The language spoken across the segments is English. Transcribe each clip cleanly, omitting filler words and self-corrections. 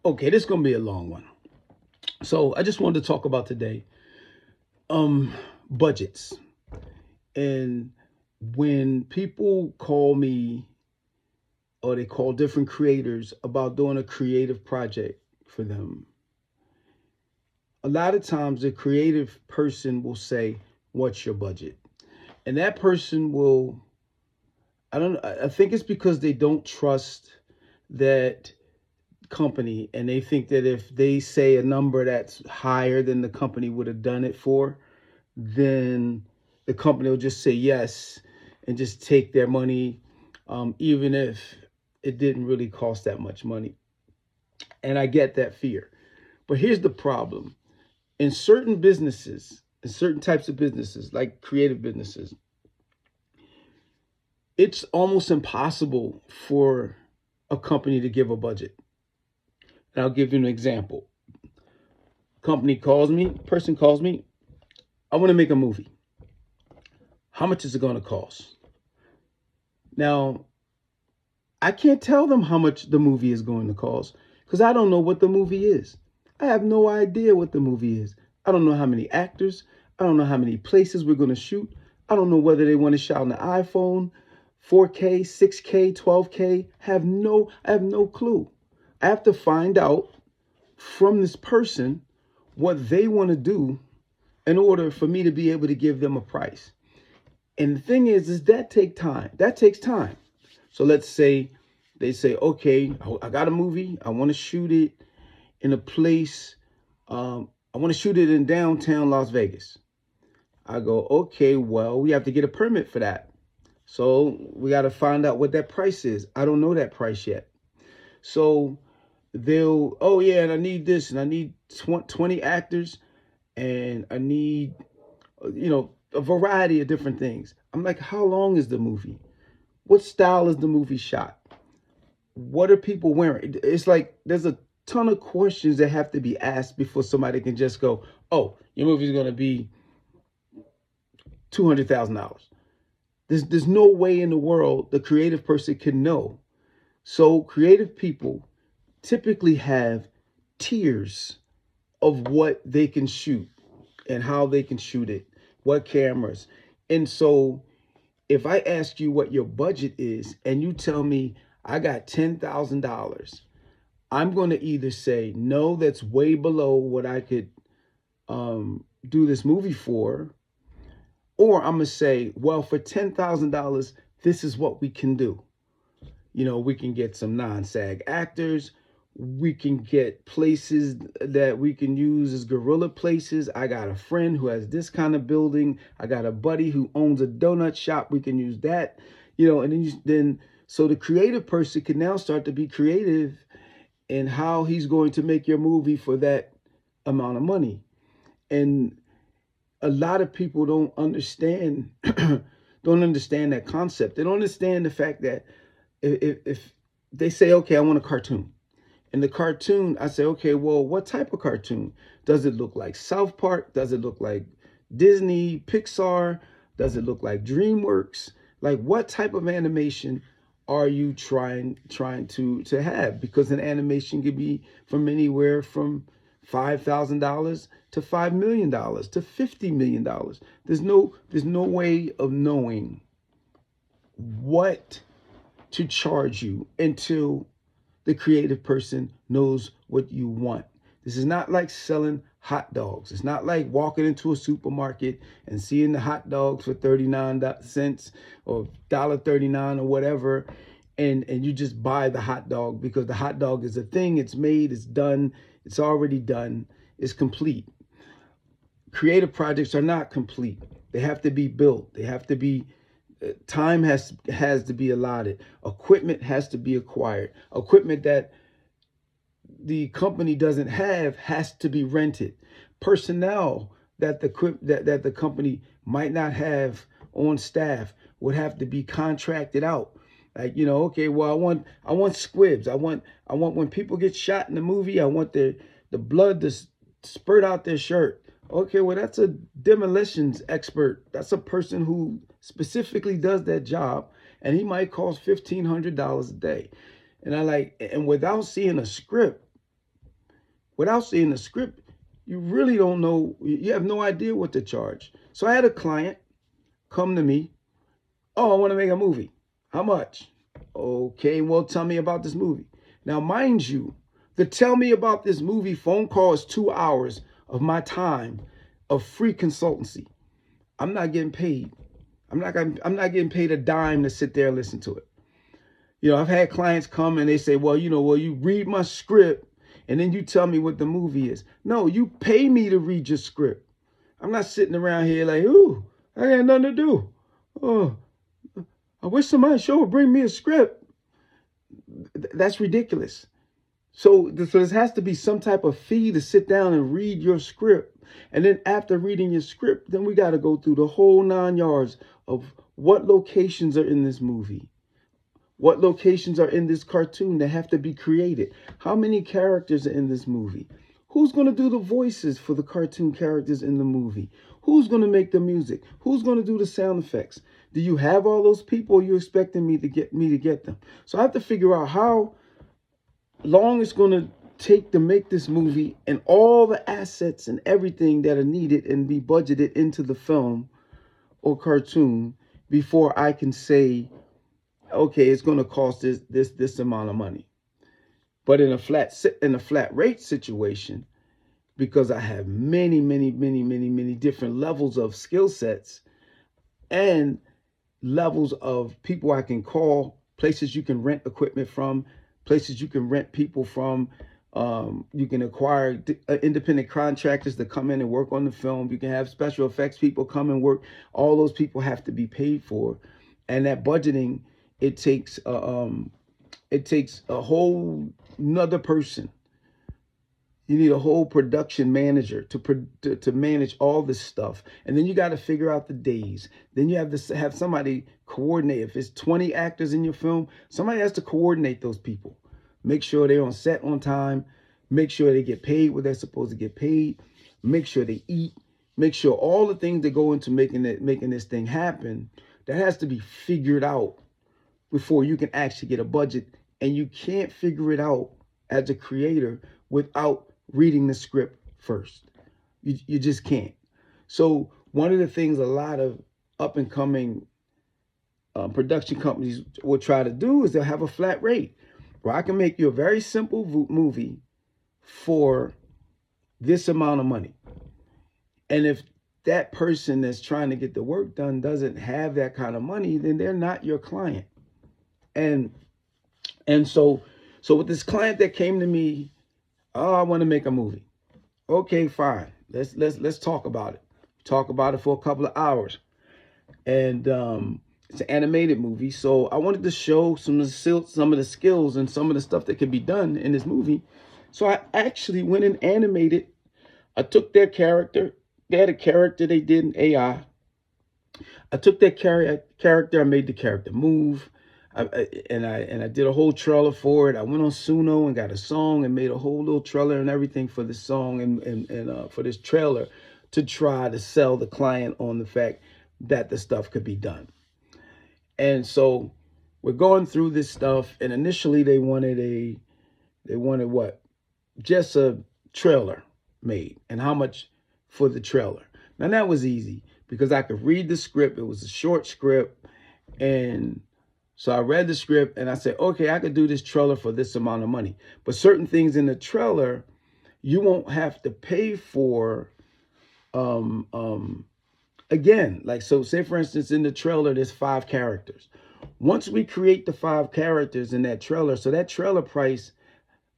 Okay, this is gonna be a long one. So I just wanted to talk about today um budgets. And when people call me or they call different creators about doing a creative project for them, a lot of times the creative person will say, "What's your budget?" And that person will, I don't I think it's because they don't trust that company, and they think that if they say a number that's higher than the company would have done it for, then the company will just say yes and just take their money, even if it didn't really cost that much money. And I get that fear. But here's the problem: in certain businesses, in certain types of businesses, like creative businesses, it's almost impossible for a company to give a budget. And I'll give you an example. Person calls me, "I want to make a movie. How much is it going to cost?" Now, I can't tell them how much the movie is going to cost because I don't know what the movie is. I have no idea what the movie is. I don't know how many actors. I don't know how many places we're going to shoot. I don't know whether they want to shoot on the iPhone, 4K, 6K, 12K. I have no clue. I have to find out from this person what they want to do in order for me to be able to give them a price. And the thing is that take time. That takes time. So let's say they say, "Okay, I got a movie. I want to shoot it in a place. I want to shoot it in downtown Las Vegas." I go, "Okay, well, we have to get a permit for that. So we got to find out what that price is. I don't know that price yet." So they'll, "Oh, yeah, and I need this, and I need 20 actors, and I need, a variety of different things." I'm like, "How long is the movie? What style is the movie shot? What are people wearing?" It's like there's a ton of questions that have to be asked before somebody can just go, "Oh, your movie's going to be $200,000." There's no way in the world the creative person can know. So creative people typically have tiers of what they can shoot and how they can shoot it, what cameras. And so if I ask you what your budget is and you tell me I got $10,000, I'm going to either say, "No, that's way below what I could do this movie for," or I'm going to say, "Well, for $10,000, this is what we can do. We can get some non-SAG actors. We can get places that we can use as guerrilla places. I got a friend who has this kind of building. I got a buddy who owns a donut shop. We can use that." And then so the creative person can now start to be creative in how he's going to make your movie for that amount of money. And a lot of people don't understand don't understand that concept. They don't understand the fact that if they say, "Okay, I want a cartoon." And the cartoon, I say, "Okay, well, what type of cartoon? Does it look like South Park? Does it look like Disney, Pixar? Does it look like DreamWorks? Like, what type of animation are you trying to have?" Because an animation could be from anywhere from $5,000 to $5 million to $50 million. There's no way of knowing what to charge you until the creative person knows what you want. This is not like selling hot dogs. It's not like walking into a supermarket and seeing the hot dogs for 39 cents or $1.39 or whatever, and you just buy the hot dog because the hot dog is a thing. It's made, it's done, it's already done, it's complete. Creative projects are not complete. They have to be built. They have to be time has to be allotted. Equipment has to be acquired. Equipment that the company doesn't have has to be rented. Personnel that the company might not have on staff would have to be contracted out. Like, okay, well, I want squibs. I want when people get shot in the movie, I want the blood to spurt out their shirt. Okay, well, that's a demolitions expert. That's a person who specifically does that job, and he might cost $1,500 a day. And without seeing a script, without seeing the script, you really don't know, you have no idea what to charge. So I had a client come to me, oh, I want to make a movie. How much? Okay, well, tell me about this movie. Now, mind you, the tell me about this movie phone call is 2 hours of my time of free consultancy. I'm not getting paid. I'm not getting paid a dime to sit there and listen to it. You know, I've had clients come and they say, well, you read my script and then you tell me what the movie is. No, you pay me to read your script. I'm not sitting around here like, ooh, I got nothing to do. Oh, I wish somebody would bring me a script. That's ridiculous. So there has to be some type of fee to sit down and read your script. And then after reading your script, then we got to go through the whole 9 yards of what locations are in this movie. What locations are in this cartoon that have to be created? How many characters are in this movie? Who's going to do the voices for the cartoon characters in the movie? Who's going to make the music? Who's going to do the sound effects? Do you have all those people, or are you expecting me to get them? So I have to figure out how long it's going to take to make this movie and all the assets and everything that are needed and be budgeted into the film or cartoon before I can say, okay, it's going to cost this amount of money. But in a flat rate situation, because I have many different levels of skill sets and levels of people I can call, places you can rent equipment from, places you can rent people from. You can acquire independent contractors to come in and work on the film. You can have special effects people come and work. All those people have to be paid for. And that budgeting, it takes a whole nother person. You need a whole production manager to manage all this stuff. And then you got to figure out the days. Then you have to have somebody coordinate. If it's 20 actors in your film, somebody has to coordinate those people. Make sure they're on set on time. Make sure they get paid what they're supposed to get paid. Make sure they eat. Make sure all the things that go into making this thing happen, that has to be figured out before you can actually get a budget. And you can't figure it out as a creator without reading the script first. You just can't. So one of the things a lot of up and coming production companies will try to do is they'll have a flat rate where I can make you a very simple movie for this amount of money. And if that person that's trying to get the work done doesn't have that kind of money, then they're not your client. And so with this client that came to me, oh, I want to make a movie. Okay, fine. Let's talk about it. Talk about it for a couple of hours. And it's an animated movie, so I wanted to show some of the skills and some of the stuff that could be done in this movie. So I actually went and animated. I took their character. They had a character they did in AI. I took that character. I made the character move. I did a whole trailer for it. I went on Suno and got a song and made a whole little trailer and everything for this song and for this trailer to try to sell the client on the fact that the stuff could be done. And so we're going through this stuff, and initially they wanted what? Just a trailer made, and how much for the trailer. Now that was easy because I could read the script. It was a short script, and so I read the script and I said, okay, I could do this trailer for this amount of money. But certain things in the trailer, you won't have to pay for. Again, like, so say for instance, in the trailer, there's 5 characters. Once we create the 5 characters in that trailer, so that trailer price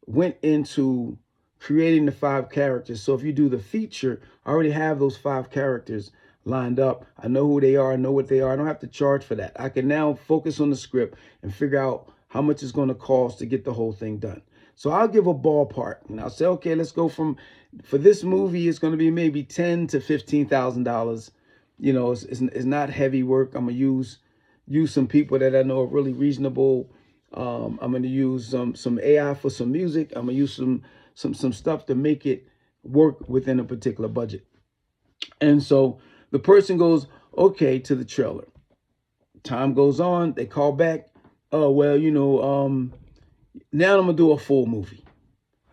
went into creating the 5 characters. So if you do the feature, I already have those 5 characters lined up. I know who they are. I know what they are. I don't have to charge for that. I can now focus on the script and figure out how much it's going to cost to get the whole thing done. So I'll give a ballpark and I'll say, okay, let's go for this movie, it's going to be maybe $10,000 to $15,000. You know, it's not heavy work. I'm going to use some people that I know are really reasonable. I'm going to use some AI for some music. I'm going to use some stuff to make it work within a particular budget. And so the person goes, okay, to the trailer. Time goes on. They call back. Oh, well, now I'm going to do a full movie.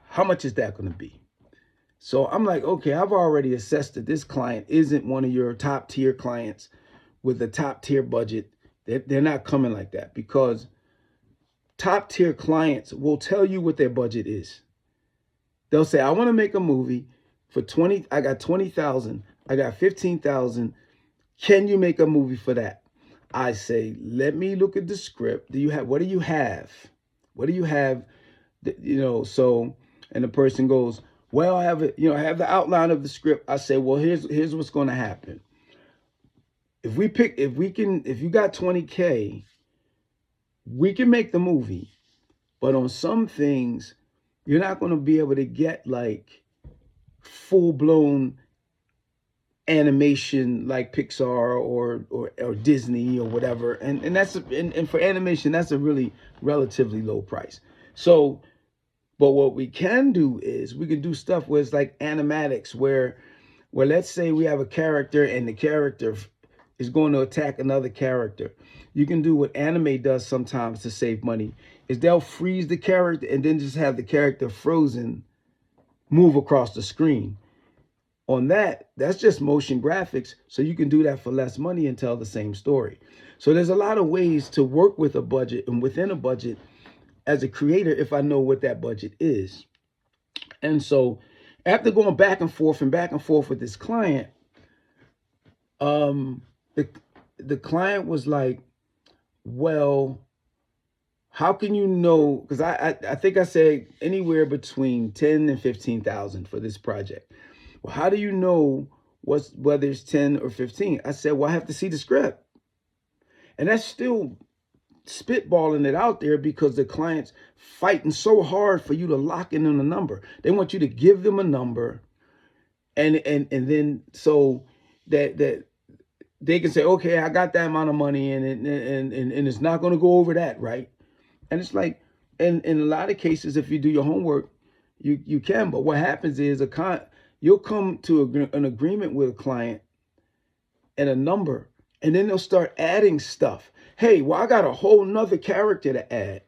How much is that going to be? So I'm like, okay, I've already assessed that this client isn't one of your top tier clients with a top tier budget. They're not coming like that, because top tier clients will tell you what their budget is. They'll say, I want to make a movie for 20, I got 20,000, I got 15,000. Can you make a movie for that? I say, let me look at the script. What do you have? What do you have? So, and the person goes, well, I have it, I have the outline of the script. I say, well, here's what's going to happen. If you got 20K, we can make the movie, but on some things, you're not going to be able to get like full blown animation like Pixar or Disney or whatever. And for animation, that's a really relatively low price. So, but what we can do is we can do stuff where it's like animatics, where let's say we have a character and the character is going to attack another character. You can do what anime does sometimes to save money, is they'll freeze the character and then just have the character frozen move across the screen. On that's just motion graphics, so you can do that for less money and tell the same story. So there's a lot of ways to work with a budget and within a budget as a creator if I know what that budget is. And so after going back and forth with this client, the client was like, well, how can you know? Because I think I said anywhere between 10 and 15,000 for this project. Well, how do you know whether it's 10 or 15? I said, well, I have to see the script. And that's still spitballing it out there, because the client's fighting so hard for you to lock in on a number. They want you to give them a number, and then so that they can say, okay, I got that amount of money, and it's not going to go over that, right? And it's like, and in a lot of cases, if you do your homework, you can. But what happens is you'll come to an agreement with a client and a number, and then they'll start adding stuff. Hey, well, I got a whole nother character to add.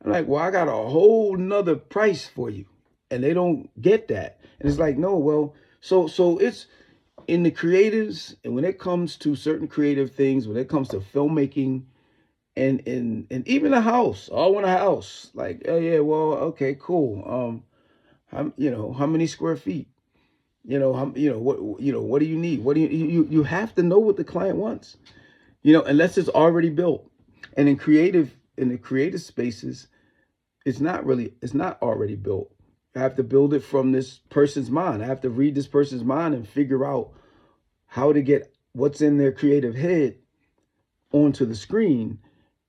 I'm like, well, I got a whole nother price for you. And they don't get that. And it's like, no, well, so it's in the creatives, and when it comes to certain creative things, when it comes to filmmaking and even a house, I want a house. Like, oh yeah, well, okay, cool. How many square feet? What do you need? What do you have to know what the client wants, unless it's already built. And in the creative spaces, it's not already built. I have to build it from this person's mind. I have to read this person's mind and figure out how to get what's in their creative head onto the screen.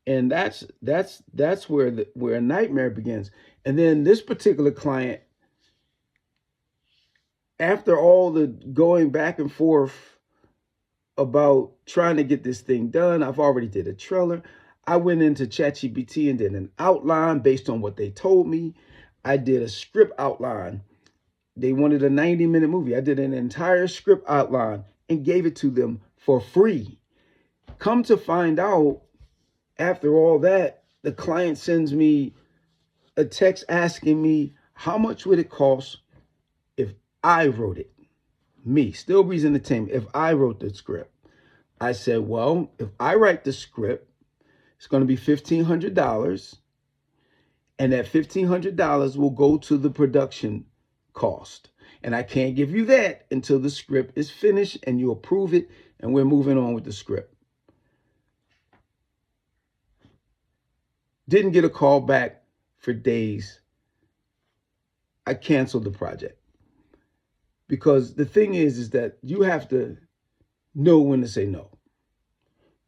And that's where a nightmare begins. And then this particular client, after all the going back and forth about trying to get this thing done, I've already did a trailer. I went into ChatGPT and did an outline based on what they told me. I did a script outline. They wanted a 90-minute movie. I did an entire script outline and gave it to them for free. Come to find out, after all that, the client sends me a text asking me, how much would it cost if I wrote it? Me, Stillbreeze Entertainment, if I wrote the script. I said, well, if I write the script, it's going to be $1,500. And that $1,500 will go to the production cost. And I can't give you that until the script is finished and you approve it and we're moving on with the script. Didn't get a call back for days. I canceled the project. Because the thing is that you have to know when to say no.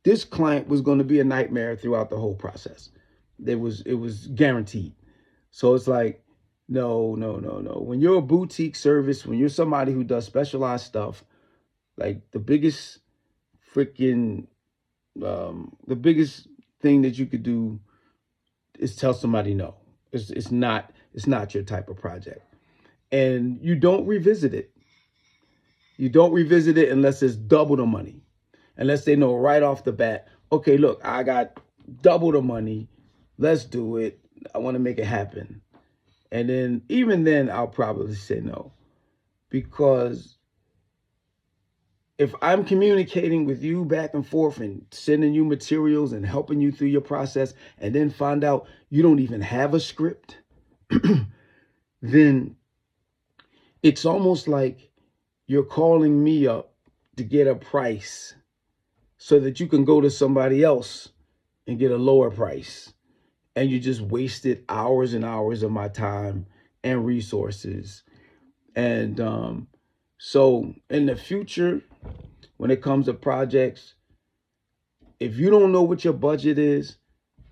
This client was going to be a nightmare throughout the whole process. It was guaranteed. So it's like, no. When you're a boutique service, when you're somebody who does specialized stuff, like the biggest thing that you could do is tell somebody no. It's not your type of project. And you don't revisit it. You don't revisit it unless it's double the money. Unless they know right off the bat, okay, look, I got double the money. Let's do it. I want to make it happen. And then, even then, I'll probably say no. because if I'm communicating with you back and forth and sending you materials and helping you through your process, and then find out you don't even have a script, then it's almost like you're calling me up to get a price so that you can go to somebody else and get a lower price. And you just wasted hours and hours of my time and resources. And so in the future, when it comes to projects, if you don't know what your budget is,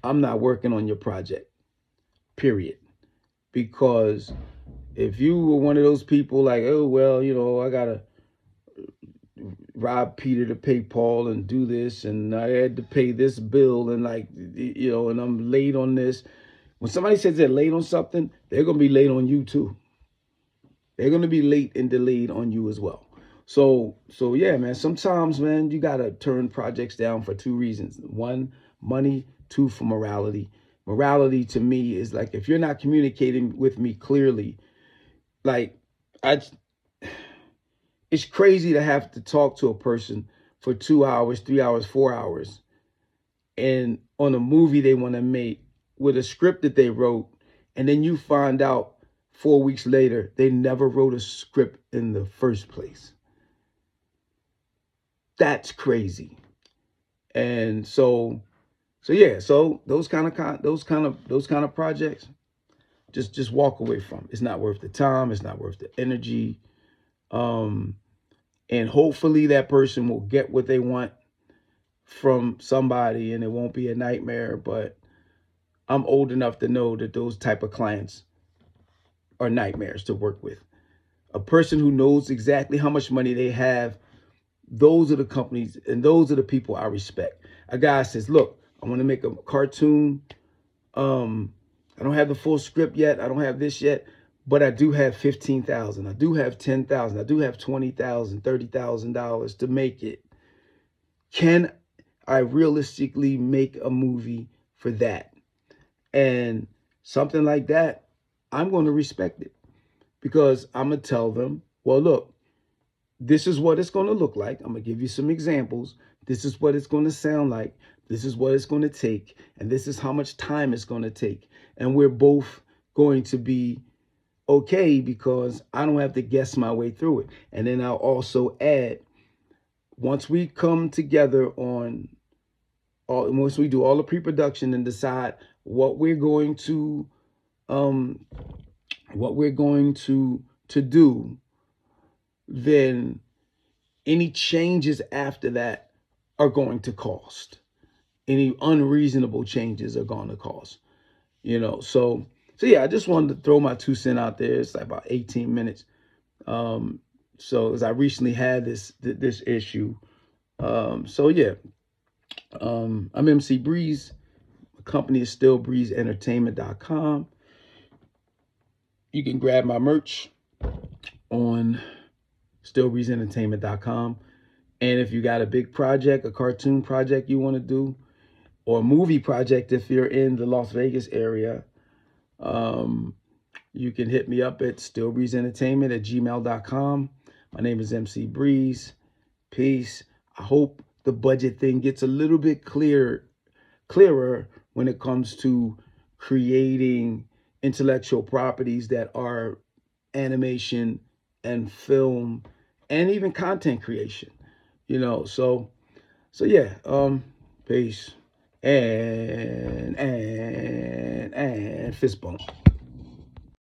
I'm not working on your project, period. Because if you were one of those people like, oh, well, I got to rob Peter to pay Paul and do this, and I had to pay this bill, and and I'm late on this. When somebody says they're late on something, they're going to be late on you too. They're going to be late and delayed on you as well. So yeah, man, sometimes, man, you got to turn projects down for two reasons. One, money. Two, for morality. Morality to me is like, if you're not communicating with me clearly, like it's crazy to have to talk to a person for 2 hours, 3 hours, 4 hours, and on a movie they want to make with a script that they wrote, and then you find out 4 weeks later they never wrote a script in the first place. That's crazy. And so yeah, so those kind of projects, just walk away from. It's not worth the time. It's not worth the energy. And hopefully that person will get what they want from somebody, and it won't be a nightmare. But I'm old enough to know that those type of clients are nightmares to work with. A person who knows exactly how much money they have, those are the companies and those are the people I respect. A guy says, look, I want to make a cartoon. I don't have the full script yet. I don't have this yet, but I do have 15,000. I do have 10,000. I do have 20,000, $30,000 to make it. Can I realistically make a movie for that? And something like that, I'm going to respect it, because I'm going to tell them, well, look, this is what it's going to look like. I'm going to give you some examples. This is what it's going to sound like. This is what it's going to take. And this is how much time it's going to take. And we're both going to be okay, because I don't have to guess my way through it. And then I'll also add, once we come together once we do all the pre-production and decide what we're going to do, then any changes after that are going to cost. Any unreasonable changes are going to cost. So yeah, I just wanted to throw my 2 cents out there. It's like about 18 minutes. So as I recently had this issue. So yeah, I'm MC Breeze. The company is stillbreezeentertainment.com. You can grab my merch on stillbreezeentertainment.com. And if you got a big project, a cartoon project you want to do, or a movie project if you're in the Las Vegas area, you can hit me up at stillbreezeentertainment@gmail.com. My name is MC Breeze. Peace. I hope the budget thing gets a little bit clearer when it comes to creating intellectual properties that are animation and film and even content creation. So yeah, peace and fist bump.